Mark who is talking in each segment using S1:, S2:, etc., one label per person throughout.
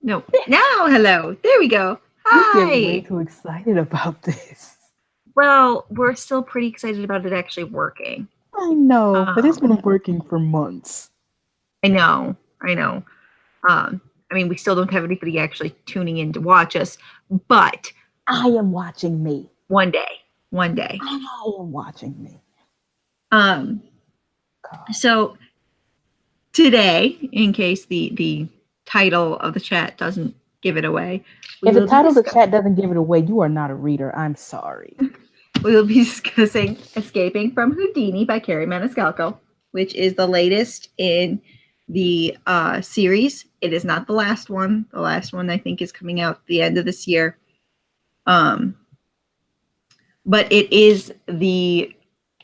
S1: No. Now, hello. There we go.
S2: You get way
S1: Hi.
S2: too excited about this.
S1: Well, we're still pretty excited about it actually working.
S2: I know, but it's
S1: Um,
S2: been working for months.
S1: I know. I know. I mean, we still don't have anybody actually tuning in to watch us, but
S2: I am watching me.
S1: one day, one day.
S2: I am watching me.
S1: Um,
S2: God.
S1: so today, in case the title of the chat doesn't give it away, we
S2: If the
S1: will be
S2: title of the chat
S1: discussing.
S2: doesn't give it away, you are not a reader. I'm sorry.
S1: We will be discussing "Escaping from Houdini" by Kerri Maniscalco, which is the latest in the series. It is not the last one. The last one I think is coming out at the end of this year. But it is the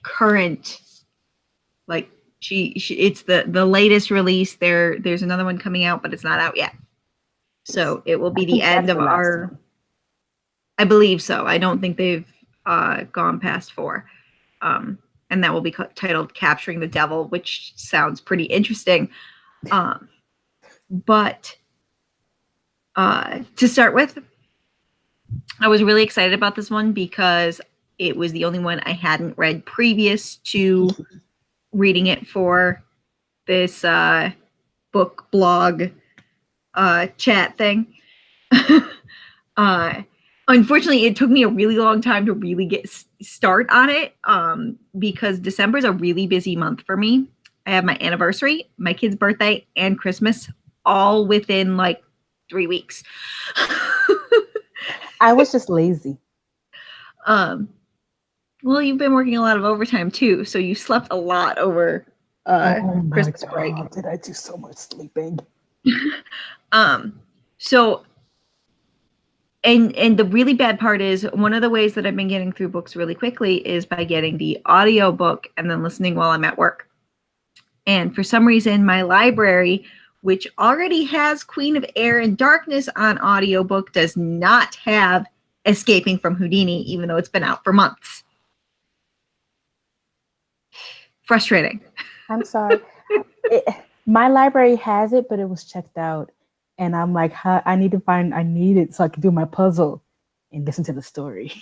S1: current, like she it's the latest release. There's another one coming out, but it's not out yet. So it will be
S2: I
S1: the
S2: think
S1: end
S2: that's
S1: of
S2: the last
S1: our.
S2: one.
S1: I believe so. I don't think they've gone past 4. And that will be titled "Capturing the Devil," which sounds pretty interesting. But to start with, I was really excited about this one because it was the only one I hadn't read previous to reading it for this book blog chat thing. Unfortunately, it took me a really long time to really get start on it because December is a really busy month for me. I have my anniversary, my kid's birthday, and Christmas all within like 3 weeks.
S2: I was just lazy.
S1: Well, you've been working a lot of overtime too, so you slept a lot over
S2: Oh my
S1: Christmas break.
S2: God, did I do so much sleeping?
S1: So and the really bad part is one of the ways that I've been getting through books really quickly is by getting the audio book and then listening while I'm at work. And for some reason, my library, which already has Queen of Air and Darkness on audiobook, does not have Escaping from Houdini, even though it's been out for months. Frustrating.
S2: I'm sorry. My library has it, but it was checked out. And I'm like, I need it so I can do my puzzle and listen to the story.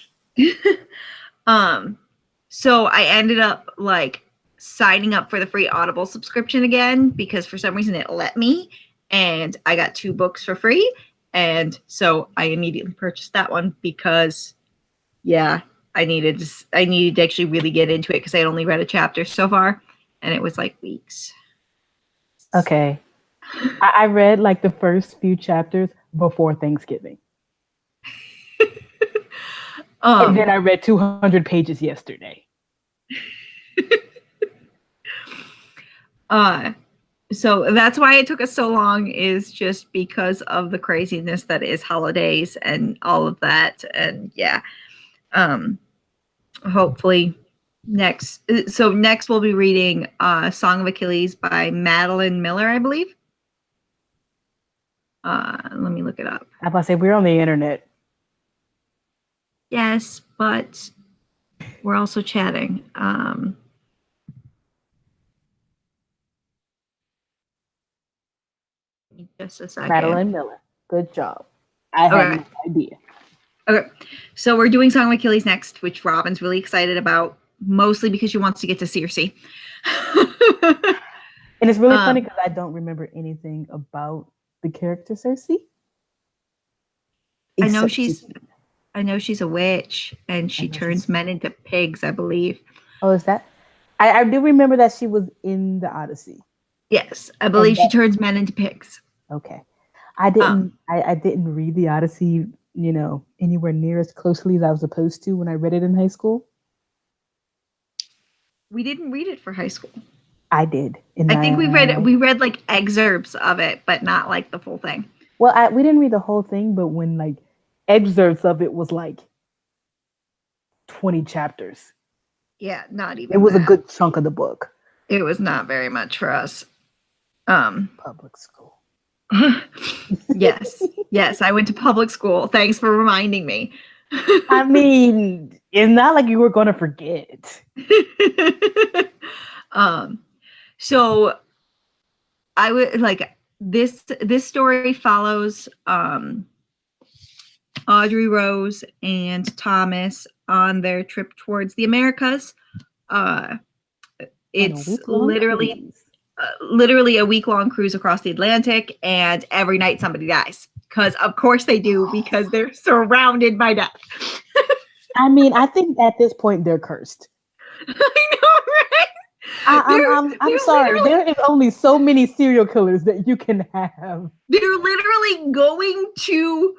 S1: So I ended up like signing up for the free Audible subscription again because for some reason it let me, and I got 2 books for free. And so I immediately purchased that one because I needed to actually really get into it because I had only read a chapter so far and it was like weeks.
S2: Okay. I read like the first few chapters before Thanksgiving. And then I read 200 pages yesterday.
S1: So that's why it took us so long, is just because of the craziness that is holidays and all of that. And hopefully next we'll be reading Song of Achilles by Madeline Miller, I believe. Let me look it up.
S2: I was about to say, we're on the internet.
S1: Yes, but we're also chatting. Just a second.
S2: Madeline Miller. Good job. I had no idea.
S1: Okay, so we're doing Song of Achilles next, which Robin's really excited about, mostly because she wants to get to Circe.
S2: And it's really funny because I don't remember anything about the character Circe.
S1: I know she's a witch and she turns men into pigs, I believe.
S2: Oh, is that? I do remember that she was in the Odyssey.
S1: Yes, I believe she turns men into pigs.
S2: Okay. I didn't read the Odyssey, anywhere near as closely as I was supposed to when I read it in high school.
S1: We didn't read it for high school.
S2: I did.
S1: I think we read like excerpts of it, but not like the full thing.
S2: Well, we didn't read the whole thing, but when like excerpts of it was like 20 chapters.
S1: Yeah, not even.
S2: It was a good chunk of the book.
S1: It was not very much for us.
S2: Public school.
S1: Yes, I went to public school. Thanks for reminding me.
S2: I mean, it's not like you were going to forget.
S1: So I would like, this story follows Audrey Rose and Thomas on their trip towards the Americas. It's literally a week-long cruise across the Atlantic, and every night somebody dies. Because of course they do, because they're surrounded by death.
S2: I mean, I think at this point they're cursed.
S1: I know,
S2: right? I'm sorry. There is only so many serial killers that you can have.
S1: They're literally going to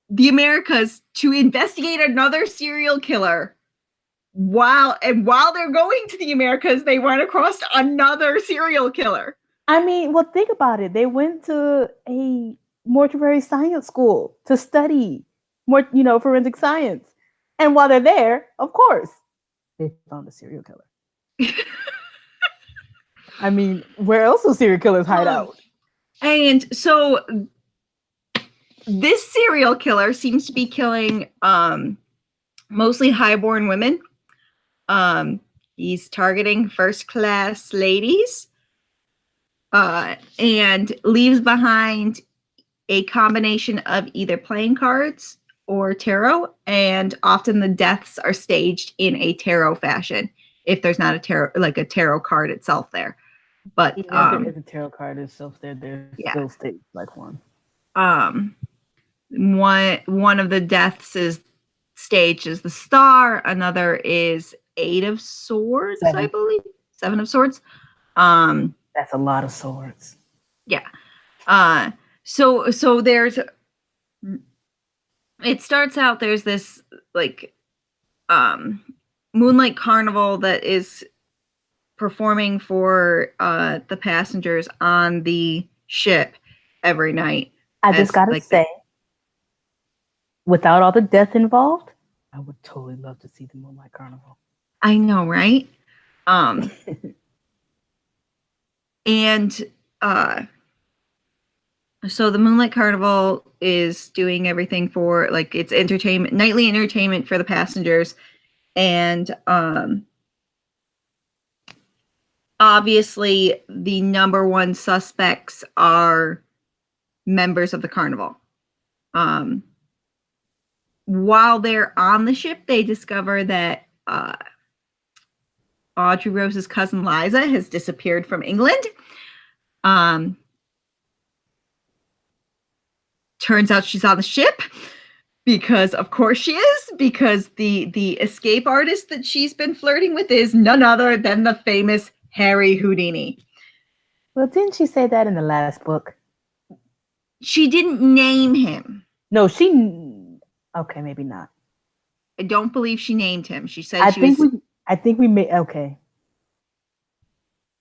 S1: the Americas to investigate another serial killer. While they're going to the Americas, they run across another serial killer.
S2: I mean, well, think about it. They went to a mortuary science school to study forensic science. And while they're there, of course, they found a serial killer. I mean, where else do serial killers hide out?
S1: And so this serial killer seems to be killing mostly highborn women. He's targeting first-class ladies and leaves behind a combination of either playing cards or tarot, and often the deaths are staged in a tarot fashion if there's not a tarot card itself there. But
S2: even if there is a tarot card itself there, there's still staged like one.
S1: One of the deaths is staged as the Star, another is 8 of Swords, I believe. 7 of Swords.
S2: That's a lot of swords.
S1: Yeah. So there's, it starts out, there's this Moonlight Carnival that is performing for the passengers on the ship every night.
S2: I just gotta say, without all the death involved, I would totally love to see the Moonlight Carnival.
S1: I know, right? And so the Moonlight Carnival is doing everything for it's entertainment, nightly entertainment for the passengers, and obviously the number one suspects are members of the carnival. While they're on the ship, they discover that Audrey Rose's cousin Liza has disappeared from England. Turns out she's on the ship because, of course, she is, because the escape artist that she's been flirting with is none other than the famous Harry Houdini.
S2: Well, didn't she say that in the last book?
S1: She didn't name him.
S2: No, okay, maybe not.
S1: I don't believe she named him. She said
S2: I think we may. Okay.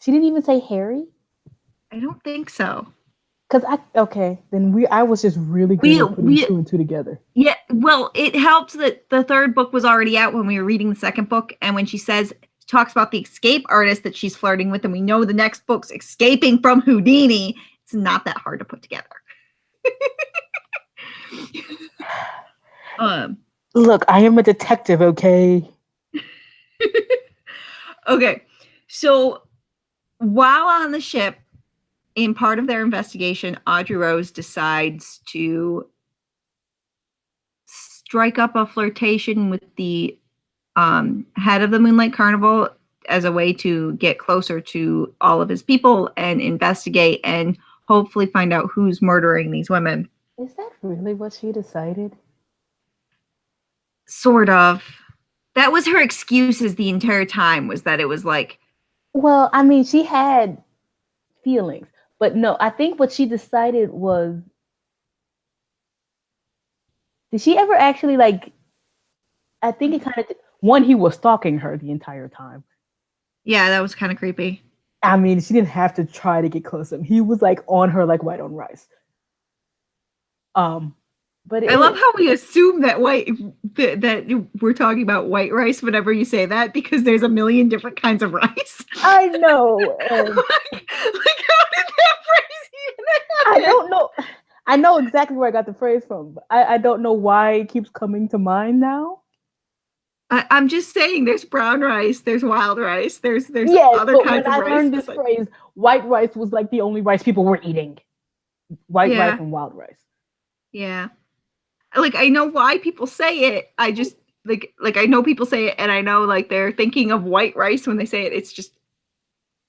S2: She didn't even say Harry?
S1: I don't think so.
S2: Then I was just really good at putting 2 and 2 together.
S1: Yeah, well, it helps that the third book was already out when we were reading the second book, and when she talks about the escape artist that she's flirting with, and we know the next book's escaping from Houdini, it's not that hard to put together.
S2: Look, I am a detective, okay?
S1: Okay, so while on the ship, in part of their investigation, Audrey Rose decides to strike up a flirtation with the head of the Moonlight Carnival as a way to get closer to all of his people and investigate and hopefully find out who's murdering these women.
S2: Is that really what she decided?
S1: Sort of. That was her excuses the entire time, was that it was
S2: well, I mean, she had feelings, but no, I think what she decided was, did she ever actually I think it kind of, one, he was stalking her the entire time.
S1: Yeah, that was kind of creepy.
S2: I mean, she didn't have to try to get close to him. He was on her like white on rice. But
S1: I love how we assume that that we're talking about white rice whenever you say that, because there's a million different kinds of rice.
S2: I know.
S1: How did that phrase even happen?
S2: I don't know. I know exactly where I got the phrase from, but I don't know why it keeps coming to mind now.
S1: I'm just saying, there's brown rice, there's wild rice, there's
S2: yes,
S1: other kinds of rice.
S2: When I learned this phrase, white rice was the only rice people were eating. White
S1: Yeah.
S2: rice and wild rice.
S1: Yeah. Like, I know why people say it. I just like I know people say it, and I know like they're thinking of white rice when they say it. It's just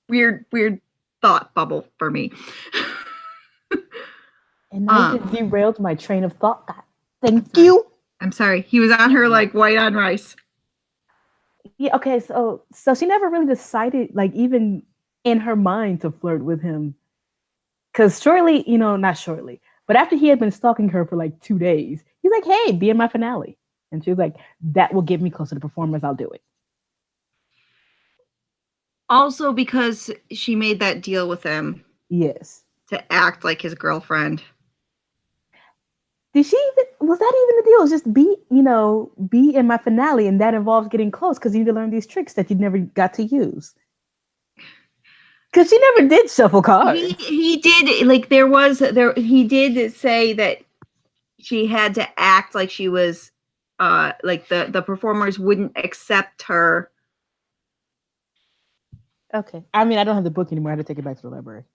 S1: weird thought bubble for me.
S2: And I just derailed my train of thought. God, thank you.
S1: I'm sorry. He was on her like white on rice.
S2: Yeah, okay, so she never really decided, like, even in her mind, to flirt with him. Because shortly, not shortly, but after he had been stalking her for like 2 days, he's like, hey, be in my finale. And she was like, that will get me closer to performers. I'll do it.
S1: Also because she made that deal with him.
S2: Yes.
S1: To act like his girlfriend.
S2: Was that even the deal? It was just be in my finale, and that involves getting close because you need to learn these tricks that you never got to use. Because she never did shuffle cards.
S1: He did, he did say that she had to act like she was, like the performers wouldn't accept her.
S2: Okay. I mean, I don't have the book anymore. I had to take it back to the library.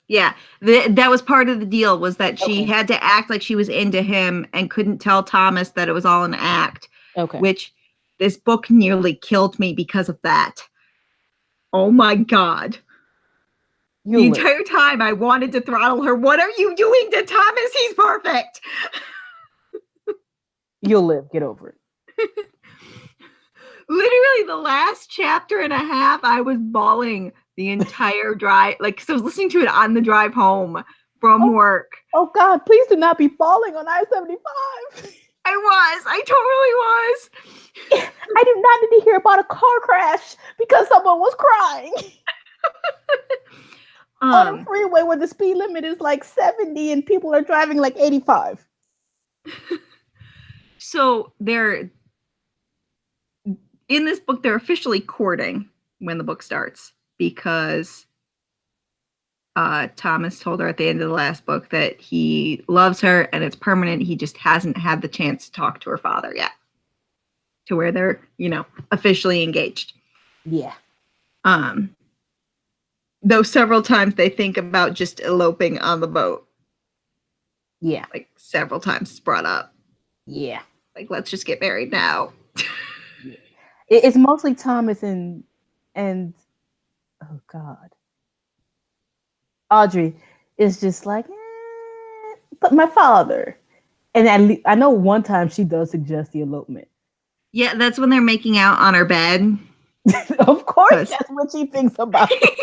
S1: Yeah, that was part of the deal, was that she had to act like she was into him and couldn't tell Thomas that it was all an act.
S2: Okay.
S1: Which this book nearly killed me because of that. Oh my God. The entire time I wanted to throttle her. What are you doing to Thomas? He's perfect.
S2: You'll live. Get over it.
S1: Literally the last chapter and a half, I was bawling the entire drive. Like, so I was listening to it on the drive home from work.
S2: Oh God, please do not be falling on I-75.
S1: I totally was.
S2: I did not need to hear about a car crash because someone was crying. On a freeway where the speed limit is like 70 and people are driving like 85.
S1: So in this book, they're officially courting when the book starts, because Thomas told her at the end of the last book that he loves her and it's permanent. He just hasn't had the chance to talk to her father yet, to where they're, officially engaged.
S2: Yeah.
S1: Though several times they think about just eloping on the boat.
S2: Yeah.
S1: Like several times it's brought up.
S2: Yeah.
S1: Like, let's just get married now.
S2: It's mostly Thomas and oh God, Audrey is just like, but my father. And I know one time she does suggest the elopement.
S1: Yeah, that's when they're making out on her bed.
S2: Of course, that's what she thinks about it.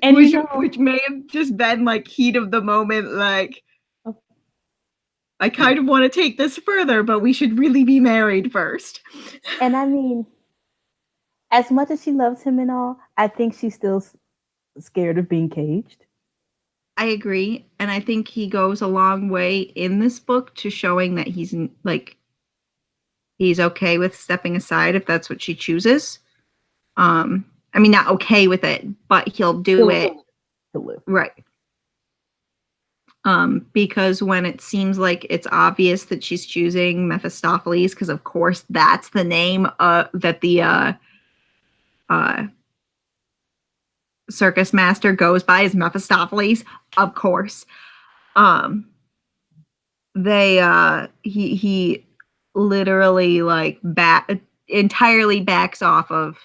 S2: And
S1: which may have just been like heat of the moment, like, I kind of want to take this further, but we should really be married first.
S2: And I mean, as much as she loves him and all, I think she's still scared of being caged.
S1: I agree. And I think he goes a long way in this book to showing that he's okay with stepping aside if that's what she chooses. I mean, not okay with it, but he'll do it. Right. Because when it seems like it's obvious that she's choosing Mephistopheles, because of course that's the name that the circus master goes by, is Mephistopheles, of course. He literally like entirely backs off of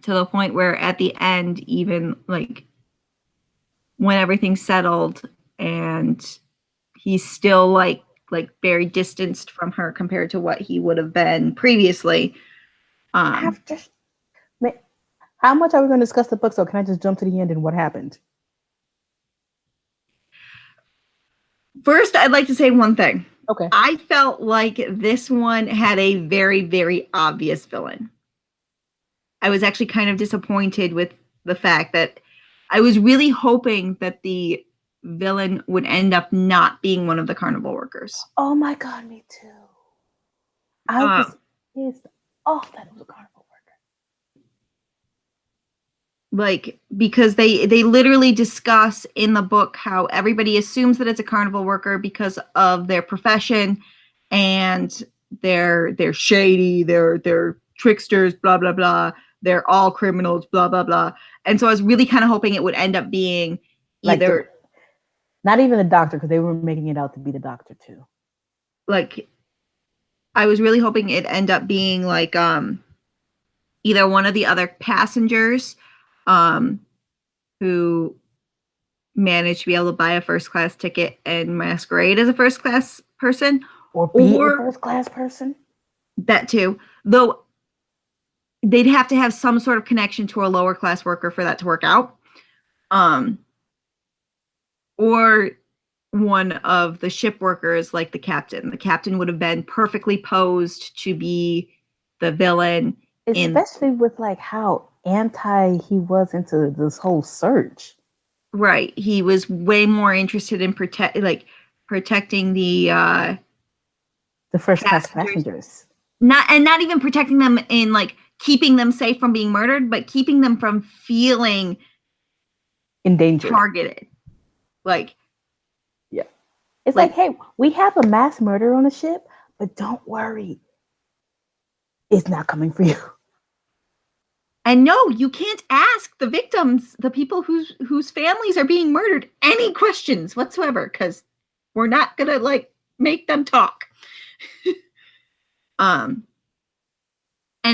S1: to the point where at the end, even like when everything's settled and he's still like very distanced from her compared to what he would have been previously.
S2: How much are we going to discuss the book? So can I just jump to the end and what happened?
S1: First, I'd like to say one thing.
S2: Okay.
S1: I felt like this one had a very, very obvious villain. I was actually kind of disappointed with the fact that I was really hoping that the villain would end up not being one of the carnival workers.
S2: Oh my God, me too. I was pissed off that it was a carnival worker.
S1: Like, because they literally discuss in the book how everybody assumes that it's a carnival worker because of their profession, and they're shady, they're tricksters, blah blah blah. They're all criminals, blah blah blah. And so I was really kind of hoping it would end up being either
S2: like not even the doctor, because they were making it out to be the doctor too.
S1: Like I was really hoping it'd end up being like either one of the other passengers who managed to be able to buy a first class ticket and masquerade as a first class person,
S2: or be a first class person.
S1: That too, though they'd have to have some sort of connection to a lower class worker for that to work out. Or one of the ship workers, like the captain. The captain would have been perfectly posed to be the villain,
S2: especially with like how anti he was into this whole search.
S1: Right, he was way more interested in protecting the
S2: first class passengers.
S1: Not even protecting them in like keeping them safe from being murdered, but keeping them from feeling
S2: endangered,
S1: targeted. Like,
S2: yeah, it's like, hey, we have a mass murder on a ship, but don't worry, it's not coming for you.
S1: And no, you can't ask the victims, the people whose families are being murdered, any questions whatsoever, because we're not gonna like make them talk. And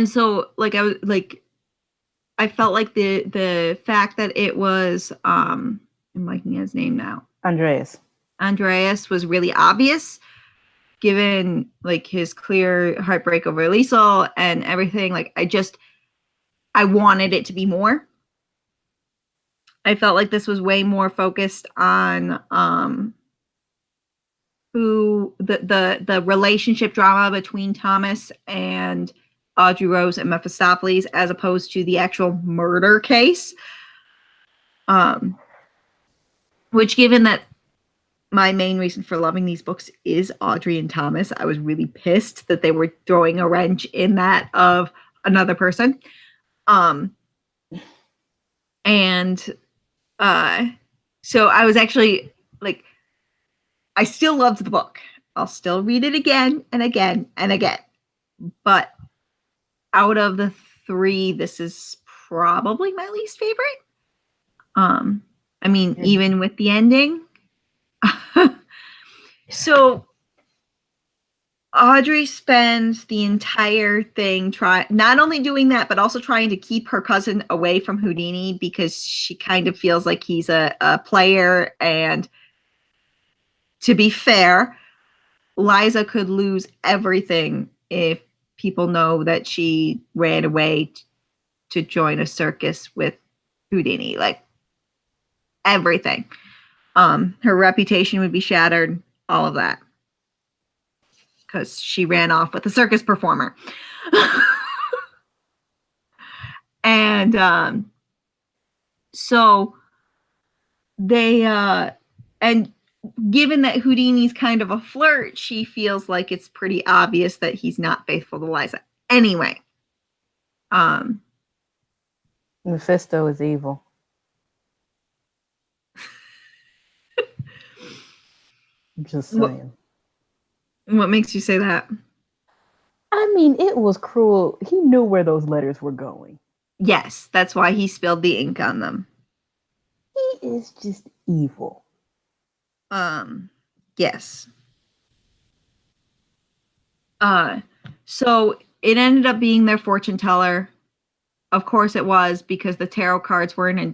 S1: so like I felt like the fact that it was I'm liking his name now. Andreas was really obvious, given like his clear heartbreak over Liesel and everything. Like I wanted it to be more. I felt like this was way more focused on who the relationship drama between Thomas and Audrey Rose and Mephistopheles, as opposed to the actual murder case. Which, given that my main reason for loving these books is Audrey and Thomas, I was really pissed that they were throwing a wrench in that of another person. So I was actually like, I still loved the book. I'll still read it again and again and again. But out of the three, this is probably my least favorite. I mean, even with the ending. So Audrey spends the entire thing not only doing that, but also trying to keep her cousin away from Houdini, because she kind of feels like he's a player. And to be fair, Liza could lose everything if people know that she ran away to join a circus with Houdini. Like, everything. Her reputation would be shattered, all of that. Because she ran off with a circus performer. And so they and given that Houdini's kind of a flirt, she feels like it's pretty obvious that he's not faithful to Liza. Anyway.
S2: Mephisto is evil. Just saying.
S1: What makes you say that?
S2: I mean, it was cruel. He knew where those letters were going.
S1: Yes, that's why he spilled the ink on them.
S2: He is just evil.
S1: Yes. So it ended up being their fortune teller. Of course it was, because the tarot cards were in a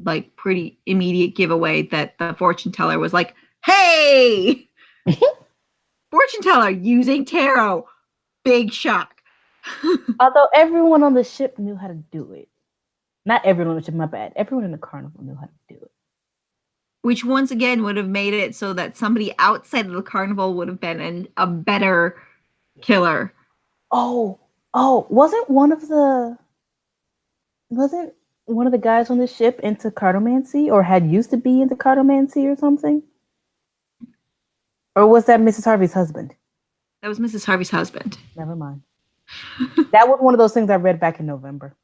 S1: like pretty immediate giveaway that the fortune teller was like, hey, fortune teller using tarot. Big shock.
S2: Although everyone on the ship knew how to do it. Not everyone on the ship, my bad. Everyone in the carnival knew how to do it.
S1: Which once again would have made it so that somebody outside of the carnival would have been a better killer.
S2: Oh, wasn't one of the guys on the ship into cartomancy, or had used to be into cartomancy or something? Or was that Mrs. Harvey's husband?
S1: That was Mrs. Harvey's husband.
S2: Never mind. That was one of those things I read back in November.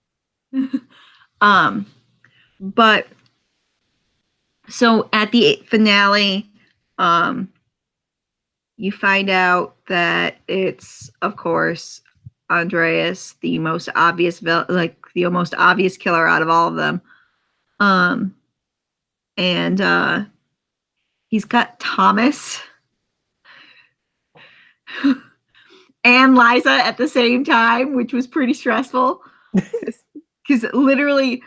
S1: But so at the finale, you find out that it's, of course, Andreas, the most obvious killer out of all of them. And he's got Thomas and Liza at the same time, which was pretty stressful. Because literally,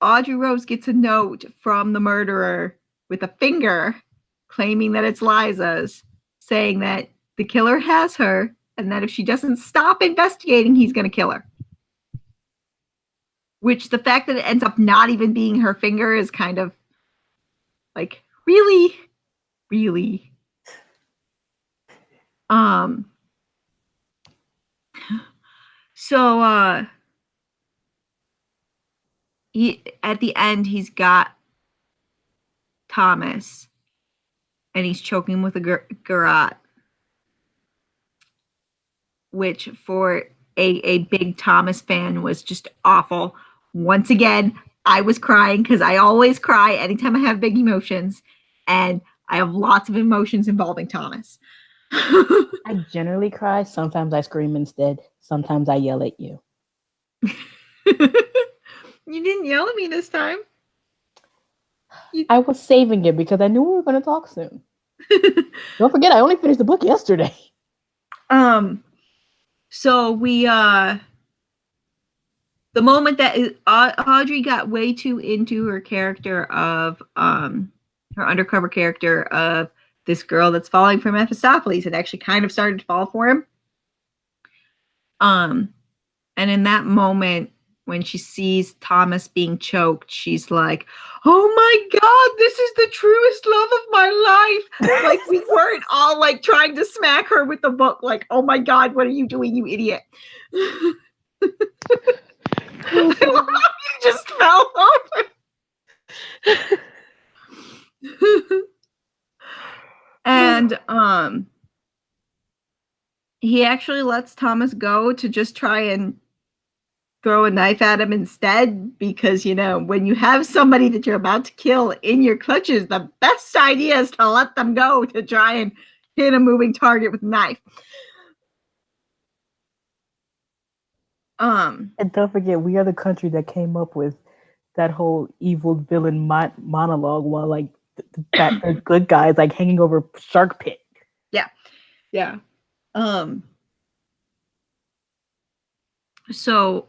S1: Audrey Rose gets a note from the murderer with a finger claiming that it's Liza's, saying that the killer has her and that if she doesn't stop investigating, he's going to kill her. Which the fact that it ends up not even being her finger is kind of like, really? Really? So he at the end he's got Thomas and he's choking him with a garrote, which for a big Thomas fan was just awful. Once again, I was crying because I always cry anytime I have big emotions, and I have lots of emotions involving Thomas.
S2: I generally cry. Sometimes I scream instead. Sometimes I yell at you.
S1: You didn't yell at me this time.
S2: I was saving it because I knew we were going to talk soon. Don't forget, I only finished the book yesterday.
S1: So we the moment that Audrey got way too into her character of her undercover character of this girl that's falling for Mephistopheles, it actually kind of started to fall for him. And in that moment when she sees Thomas being choked, she's like, "Oh my God, this is the truest love of my life." Like, we weren't all like trying to smack her with the book, like, "Oh my God, what are you doing, you idiot?" I love how you just fell over. And he actually lets Thomas go to just try and throw a knife at him instead, because, you know, when you have somebody that you're about to kill in your clutches, the best idea is to let them go to try and hit a moving target with a knife.
S2: And don't forget, we are the country that came up with that whole evil villain monologue while like the good guys like hanging over shark pit.
S1: Yeah. So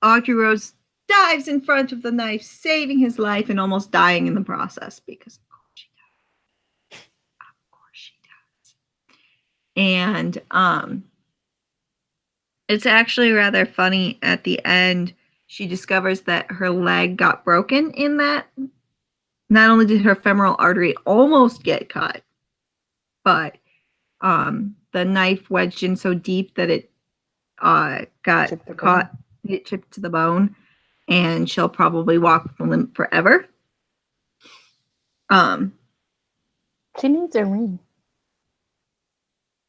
S1: Audrey Rose dives in front of the knife, saving his life and almost dying in the process, because of course she does. Of course she does. And it's actually rather funny at the end. She discovers that her leg got broken in that. Not only did her femoral artery almost get cut, but the knife wedged in so deep that it got caught. It chipped to the bone, and she'll probably walk with a limp forever.
S2: She needs Irene.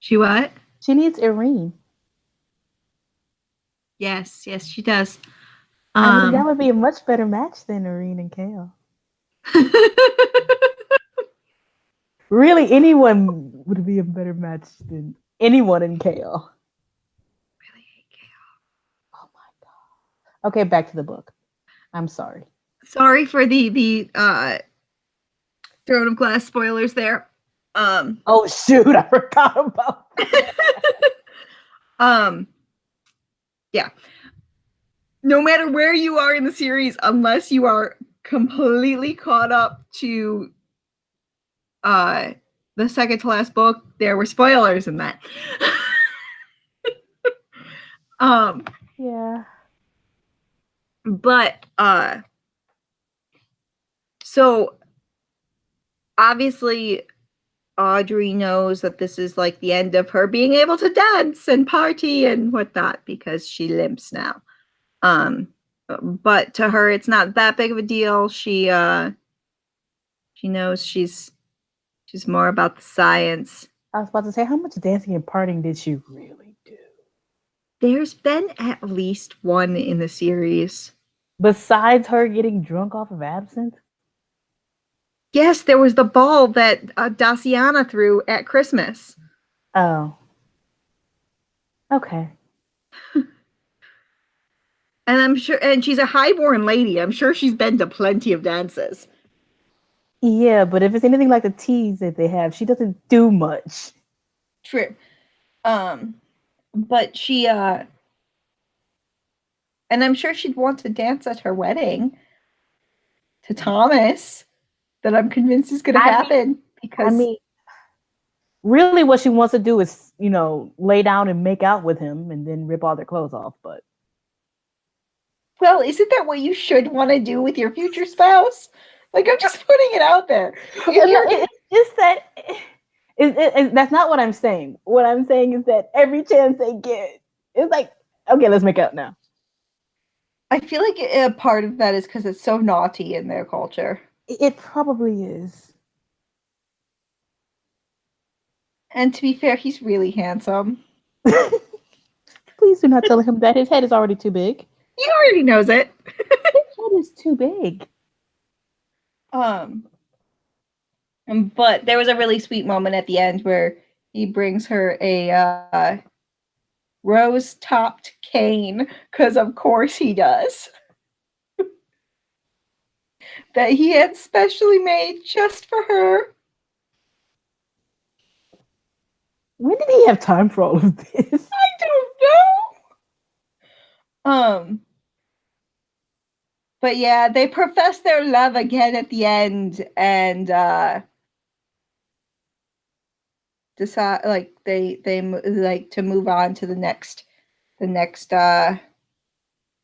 S1: She what?
S2: She needs Irene.
S1: Yes, she does.
S2: I mean, that would be a much better match than Irene and Kale. Really, anyone would be a better match than anyone in Kale.
S1: Really hate Kale.
S2: Oh my God. Okay, back to the book. I'm sorry.
S1: Sorry for the Throne of Glass spoilers there.
S2: Oh shoot, I forgot about that.
S1: Yeah. No matter where you are in the series, unless you are completely caught up to the second to last book, there were spoilers in that.
S2: Yeah.
S1: But so obviously Audrey knows that this is like the end of her being able to dance and party and whatnot, because she limps now. But to her, it's not that big of a deal. She knows she's more about the science.
S2: I was about to say, how much dancing and partying did she really do?
S1: There's been at least one in the series.
S2: Besides her getting drunk off of absinthe?
S1: Yes, there was the ball that Daciana threw at Christmas.
S2: Oh. Okay.
S1: And I'm sure, and she's a highborn lady. I'm sure she's been to plenty of dances.
S2: Yeah, but if it's anything like the teas that they have, she doesn't do much.
S1: True. Um, but she, and I'm sure she'd want to dance at her wedding to Thomas, that I'm convinced is going to happen
S2: I
S1: because,
S2: mean, really, what she wants to do is, lay down and make out with him and then rip all their clothes off. But
S1: well, isn't that what you should want to do with your future spouse? Like, I'm just putting it out there.
S2: it's that. That's not what I'm saying. What I'm saying is that every chance they get, it's like, okay, let's make out now.
S1: I feel like a part of that is because it's so naughty in their culture.
S2: It probably is.
S1: And to be fair, he's really handsome.
S2: Please do not tell him that his head is already too big.
S1: He already knows it.
S2: His head is too big.
S1: But there was a really sweet moment at the end where he brings her a rose-topped cane, because of course he does. That he had specially made just for her.
S2: When did he have time for all of this?
S1: I don't know. But yeah, they profess their love again at the end, and decide like they like to move on to the next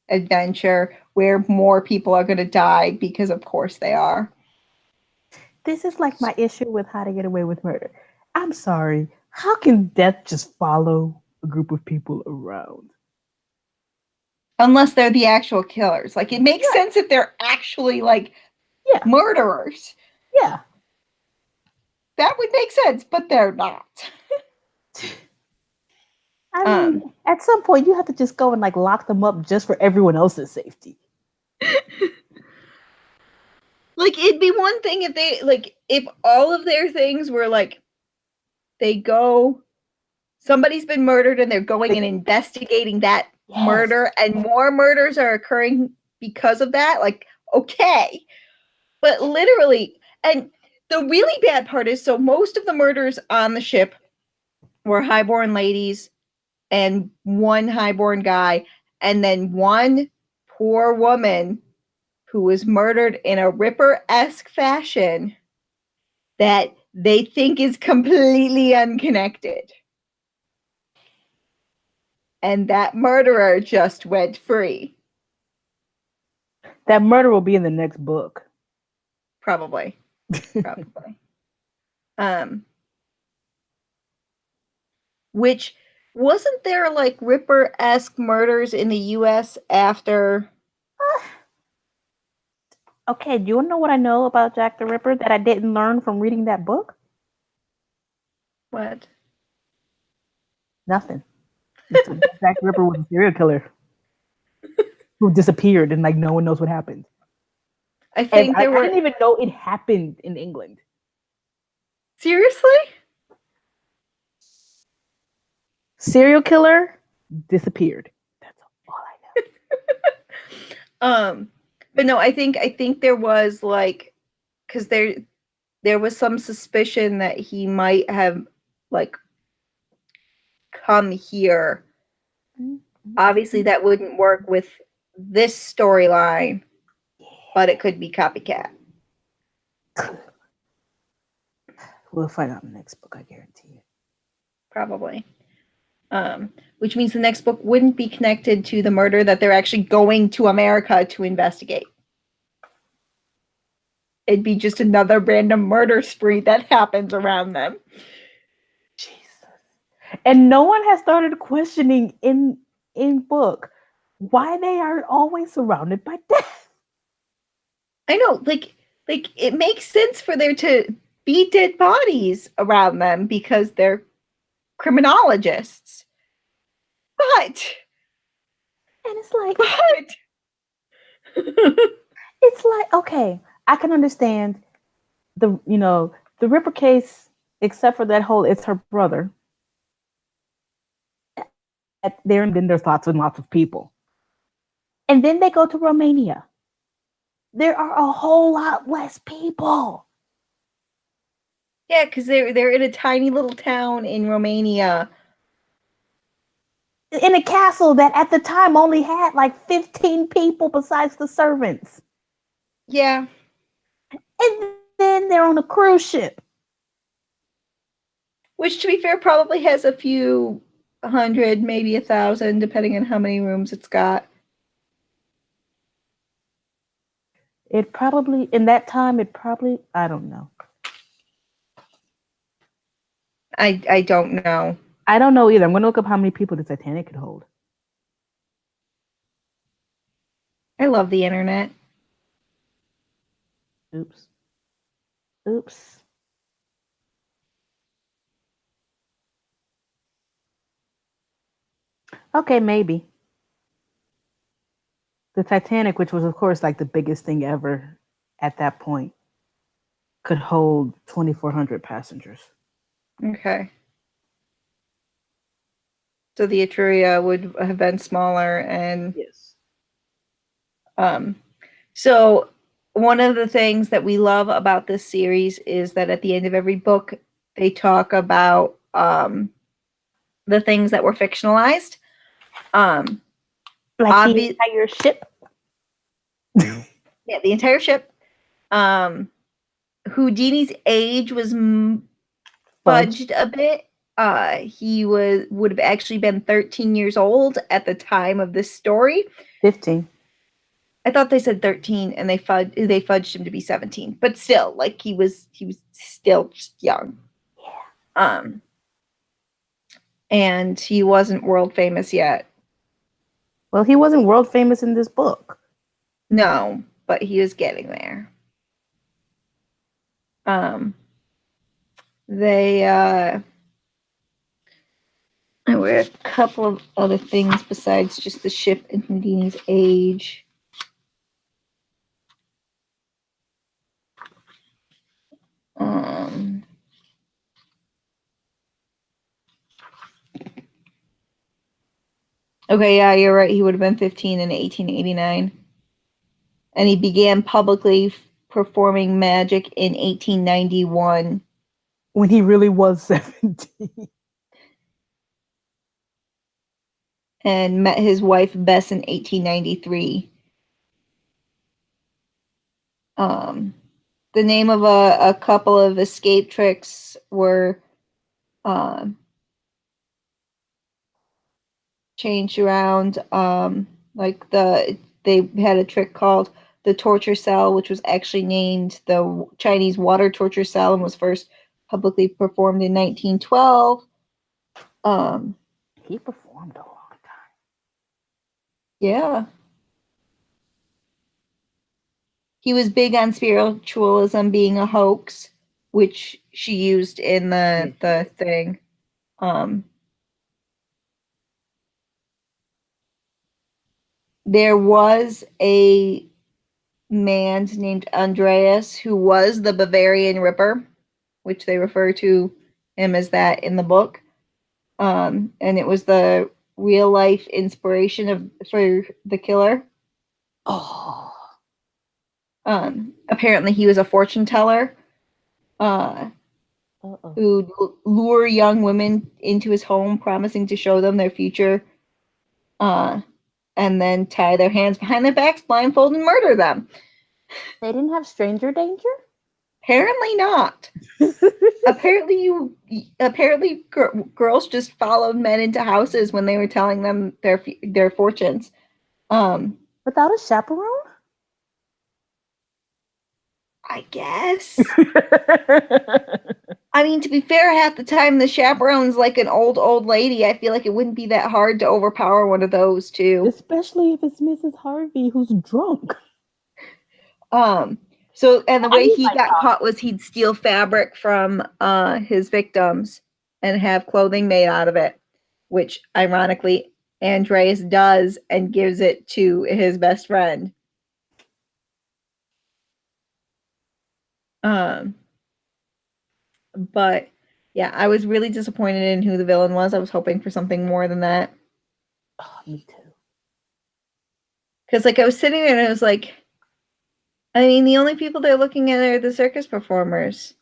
S1: adventure where more people are going to die, because of course they are.
S2: This is like my issue with How to Get Away with Murder. I'm sorry. How can death just follow a group of people around?
S1: Unless they're the actual killers. Like, it makes sense if they're actually like murderers.
S2: Yeah.
S1: That would make sense, but they're not.
S2: I mean, at some point you have to just go and like lock them up just for everyone else's safety.
S1: Like, it'd be one thing if they, like, if all of their things were like, they go, somebody's been murdered and they're going and investigating that murder, and more murders are occurring because of that. Like, okay. But literally, and the really bad part is, so most of the murders on the ship were highborn ladies and one highborn guy, and then one poor woman who was murdered in a Ripper-esque fashion that they think is completely unconnected. And that murderer just went free.
S2: That murder will be in the next book.
S1: Probably. Probably. Which, wasn't there like Ripper-esque murders in the US after?
S2: Okay, do you want to know what I know about Jack the Ripper that I didn't learn from reading that book?
S1: What?
S2: Nothing. Jack the Ripper was a serial killer who disappeared and like no one knows what happened.
S1: I think
S2: I didn't even know it happened in England.
S1: Seriously?
S2: Serial killer disappeared. That's all
S1: I know. But no, I think there was like, because there was some suspicion that he might have like come here. Obviously, that wouldn't work with this storyline, but it could be copycat.
S2: We'll find out in the next book, I guarantee you.
S1: Probably. Which means the next book wouldn't be connected to the murder that they're actually going to America to investigate. It'd be just another random murder spree that happens around them.
S2: Jesus. And no one has started questioning in book why they are always surrounded by death.
S1: I know, like it makes sense for there to be dead bodies around them because they're criminologists. But
S2: and it's like it's like, okay, I can understand the Ripper case, except for that whole it's her brother. there, and then there's lots and lots of people. And then they go to Romania. There are a whole lot less people.
S1: Yeah, because they're in a tiny little town in Romania.
S2: In a castle that at the time only had like 15 people besides the servants.
S1: Yeah.
S2: And then they're on a cruise ship.
S1: Which, to be fair, probably has a few hundred, maybe 1,000, depending on how many rooms it's got.
S2: It probably, in that time, I don't know.
S1: I don't know.
S2: I don't know either. I'm going to look up how many people the Titanic could hold.
S1: I love the internet.
S2: Oops. Oops. Okay, maybe. The Titanic, which was, of course, like the biggest thing ever at that point, could hold 2,400 passengers.
S1: Okay. So the Etruria would have been smaller, and
S2: yes.
S1: So one of the things that we love about this series is that at the end of every book, they talk about the things that were fictionalized.
S2: Like the entire ship.
S1: Yeah, the entire ship. Houdini's age was fudged a bit. He would have actually been 13 years old at the time of this story.
S2: 15.
S1: I thought they said 13, and they fudged him to be 17. But still, like he was still just young.
S2: Yeah.
S1: And he wasn't world famous yet.
S2: Well, he wasn't world famous in this book.
S1: No, but he was getting there. There were a couple of other things besides just the ship and Houdini's age. Okay, yeah, you're right. He would have been 15 in 1889. And he began publicly performing magic in 1891.
S2: When he really was 17.
S1: And met his wife Bess in 1893. The name of a couple of escape tricks were changed around. Like they had a trick called the torture cell, which was actually named the Chinese water torture cell and was first publicly performed in 1912.
S2: He performed a long time.
S1: Yeah. He was big on spiritualism being a hoax, which she used in the thing. There was a man named Andreas who was the Bavarian Ripper, which they refer to him as that in the book. And it was the real life inspiration for the killer.
S2: Oh.
S1: Apparently he was a fortune teller who'd lure young women into his home, promising to show them their future, and then tie their hands behind their backs, blindfold, and murder them.
S2: They didn't have stranger danger?
S1: Apparently not. Apparently girls just followed men into houses when they were telling them their fortunes.
S2: Without a chaperone?
S1: I guess. I mean, to be fair, half the time the chaperone's like an old lady. I feel like it wouldn't be that hard to overpower one of those too.
S2: Especially if it's Mrs. Harvey who's drunk.
S1: So, and the way he got caught was he'd steal fabric from his victims and have clothing made out of it, which ironically Andreas does and gives it to his best friend. But yeah, I was really disappointed in who the villain was. I was hoping for something more than that.
S2: Oh, me too.
S1: Because like I was sitting there and I was like, I mean, the only people they're looking at are the circus performers.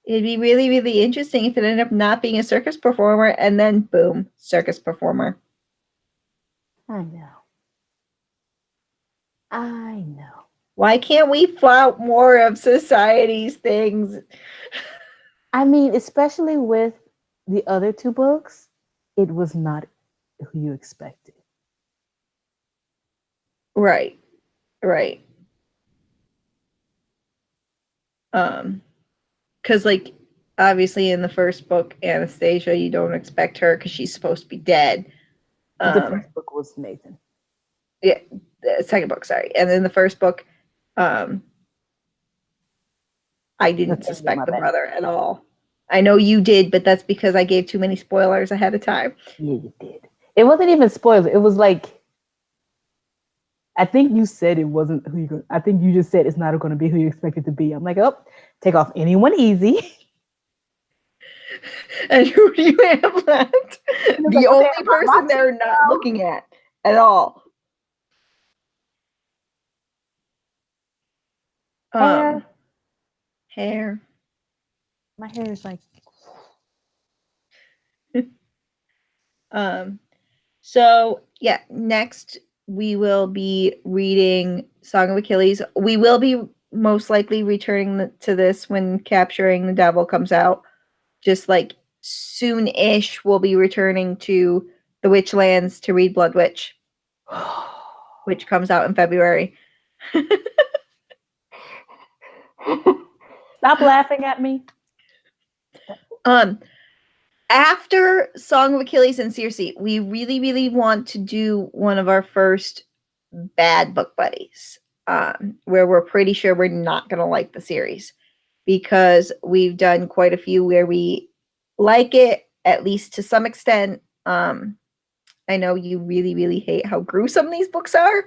S1: It'd be really, really interesting if it ended up not being a circus performer and then boom, circus performer.
S2: I know. I know.
S1: Why can't we flout more of society's things?
S2: I mean, especially with the other two books, it was not who you expected.
S1: Right. Because like obviously in the first book, Anastasia, you don't expect her because she's supposed to be dead.
S2: The first book was Nathan.
S1: Yeah, the second book, sorry. And then the first book, I didn't suspect the brother at all. I know you did, but that's because I gave too many spoilers ahead of time.
S2: Yeah, you did. It wasn't even spoilers. It was like, I think you said it wasn't who you. I think you just said it's not going to be who you expect it to be. I'm like, oh, take off anyone easy.
S1: And who do you have left? The
S2: like,
S1: only person they're not looking at all. Hair.
S2: My hair is like.
S1: So yeah, next we will be reading Song of Achilles. We will be most likely returning to this when Capturing the Devil comes out. Just like soon-ish, we'll be returning to the Witchlands to read Blood Witch, which comes out in February.
S2: Stop laughing at me.
S1: After Song of Achilles and Circe, we really, really want to do one of our first bad book buddies, where we're pretty sure we're not going to like the series, because we've done quite a few where we like it, at least to some extent. I know you really, really hate how gruesome these books are.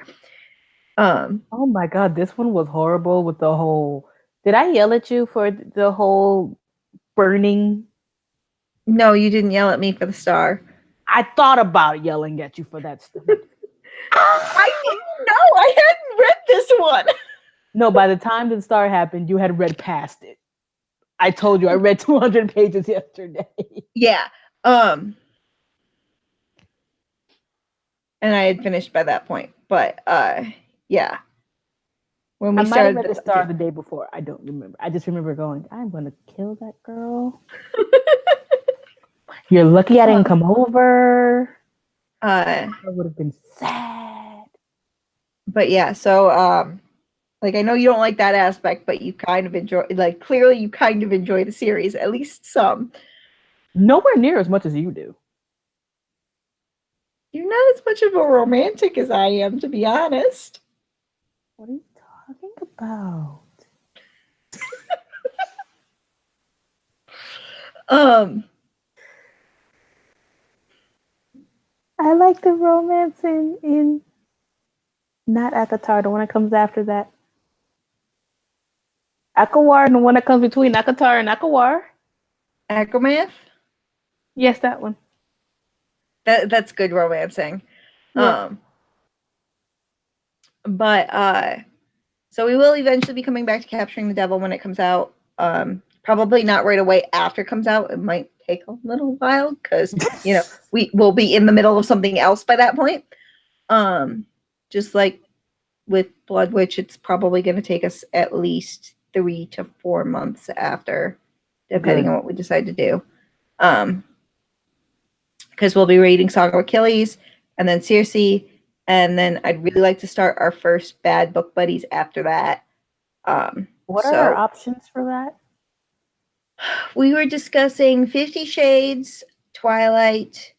S2: Oh my God, this one was horrible with the whole. Did I yell at you for the whole burning?
S1: No, you didn't yell at me for the star.
S2: I thought about yelling at you for that stuff.
S1: I didn't know. I hadn't read this one.
S2: No, by the time the star happened, you had read past it. I told you I read 200 pages yesterday.
S1: Yeah. And I had finished by that point. But yeah.
S2: When we started read the star the day before. I don't remember. I just remember going, I'm gonna kill that girl. You're lucky I didn't come over. I would have been sad.
S1: But yeah, so like I know you don't like that aspect, but you kind of enjoy, like clearly you kind of enjoy the series, at least some.
S2: Nowhere near as much as you do.
S1: You're not as much of a romantic as I am, to be honest.
S2: What are you talking about? I like the romance in not Akatar, the one that comes after that. Akawar, and the one that comes between Akatar and Akawar.
S1: Akamath?
S2: Yes, that one.
S1: That's good romancing. Yeah. But so we will eventually be coming back to Capturing the Devil when it comes out. Probably not right away after it comes out. It might take a little while because you know we will be in the middle of something else by that point. Just like with Blood Witch, it's probably going to take us at least 3 to 4 months after, depending on what we decide to do. Because we'll be reading Song of Achilles and then Circe, and then I'd really like to start our first bad book buddies after that.
S2: What are our options for that?
S1: We were discussing 50 Shades, Twilight.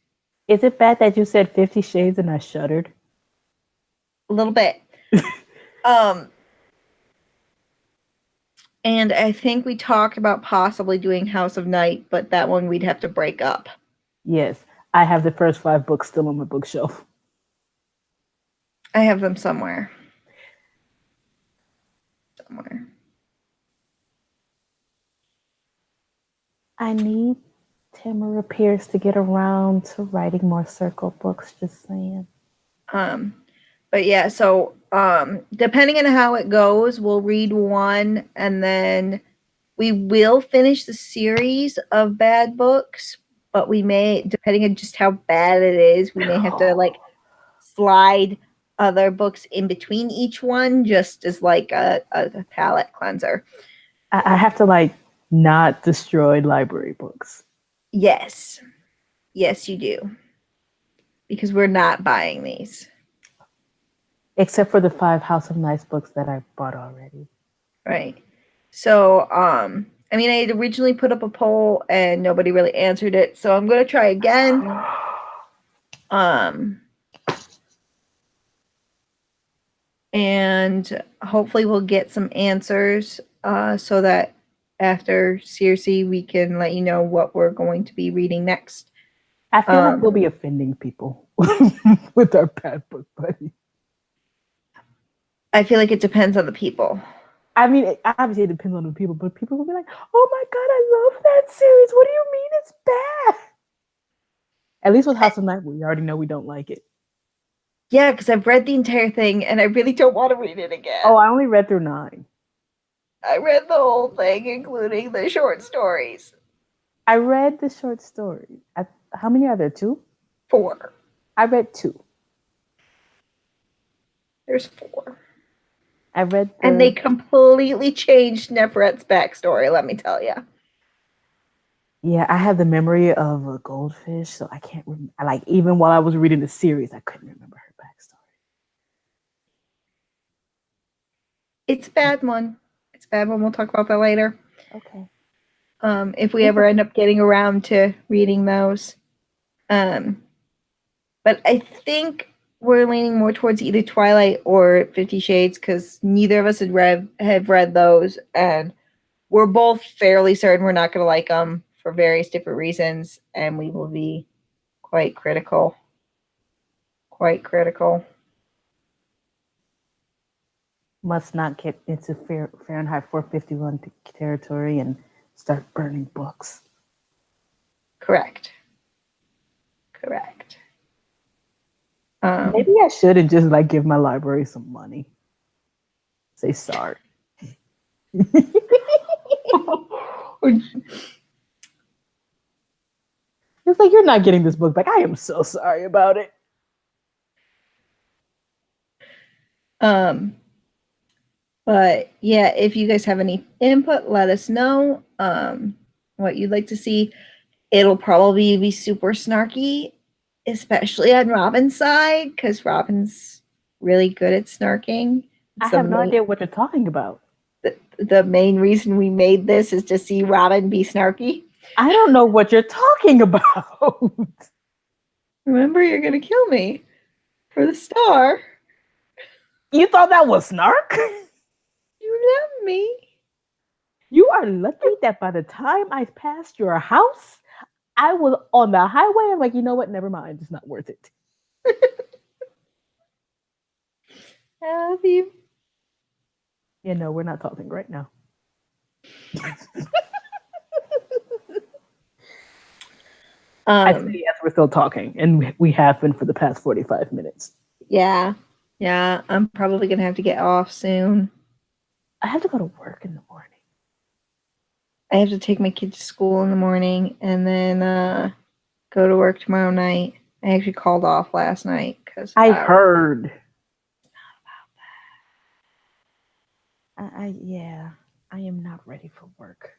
S2: Is it bad that you said 50 Shades and I shuddered?
S1: A little bit. And I think we talked about possibly doing House of Night, but that one we'd have to break up.
S2: Yes, I have the first 5 books still on my bookshelf.
S1: I have them somewhere.
S2: I need Tamara Pierce to get around to writing more circle books, just saying.
S1: But yeah, so depending on how it goes, we'll read one and then we will finish the series of bad books, but we may, depending on just how bad it is, we may have to like slide other books in between each one just as like a palate cleanser.
S2: I have to like not destroy library books.
S1: Yes. Yes, you do. Because we're not buying these.
S2: Except for the 5 House of Nice books that I bought already.
S1: Right. So, I mean, I had originally put up a poll and nobody really answered it, so I'm going to try again. And hopefully we'll get some answers so that after Circe we can let you know what we're going to be reading next.
S2: I feel like we'll be offending people with our bad book buddy.
S1: I feel like it depends on the people.
S2: I mean, obviously it depends on the people, but people will be like, "Oh my god, I love that series. What do you mean it's bad?" At least with House of Night, we already know we don't like it.
S1: Yeah, because I've read the entire thing and I really don't want to read it again.
S2: Oh, I only read through 9.
S1: I read the whole thing, including the short stories.
S2: I read the short stories. How many are there? 2?
S1: 4.
S2: I read 2.
S1: There's 4.
S2: I read
S1: and they completely changed Nefret's backstory, let me tell you.
S2: Yeah, I have the memory of a goldfish, so I can't remember. Like, even while I was reading the series, I couldn't remember her backstory.
S1: It's a bad one. It's a bad one. We'll talk about that later.
S2: Okay.
S1: If we ever end up getting around to reading those. But I think we're leaning more towards either Twilight or 50 Shades because neither of us have read those, and we're both fairly certain we're not going to like them for various different reasons, and we will be quite critical. Quite critical.
S2: Must not get into Fahrenheit 451 territory and start burning books.
S1: Correct.
S2: Maybe I should and just like give my library some money. Say sorry. It's like, you're not getting this book back. I am so sorry about it.
S1: But yeah, if you guys have any input, let us know what you'd like to see. It'll probably be super snarky, especially on Robin's side, because Robin's really good at snarking.
S2: I have no idea what you're talking about.
S1: The main reason we made this is to see Robin be snarky.
S2: I don't know what you're talking about.
S1: Remember, you're going to kill me for the star.
S2: You thought that was snark?
S1: You love me.
S2: You are lucky that by the time I passed your house, I was on the highway. I'm like, you know what? Never mind. It's not worth it.
S1: I love you.
S2: Yeah, no, we're not talking right now. I say yes, we're still talking, and we have been for the past 45 minutes.
S1: Yeah, I'm probably gonna have to get off soon.
S2: I have to go to work in the morning.
S1: I have to take my kid to school in the morning and then go to work tomorrow night. I actually called off last night because
S2: I heard. It's not about that. Yeah, I am not ready for work.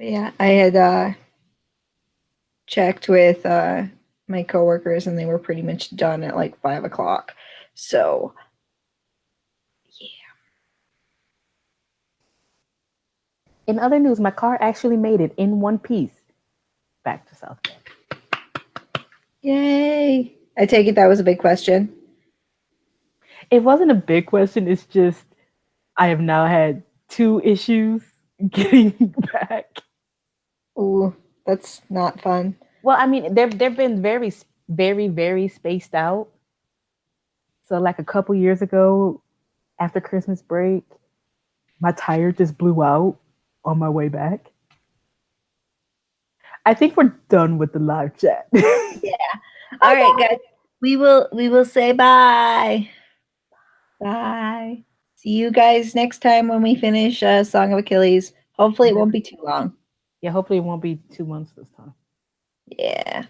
S1: Yeah, I had checked with my coworkers and they were pretty much done at like 5 o'clock. So, yeah.
S2: In other news, my car actually made it in one piece back to South Bend.
S1: Yay! I take it that was a big question.
S2: It wasn't a big question. It's just I have now had 2 issues getting back.
S1: Ooh, that's not fun.
S2: Well, I mean, they've been very, very, very spaced out. So, like a couple years ago, after Christmas break, my tire just blew out on my way back. I think we're done with the live chat.
S1: All right, guys. We will say bye. Bye. See you guys next time when we finish Song of Achilles. Hopefully it won't be too long.
S2: Yeah, hopefully it won't be 2 months this time.
S1: Yeah.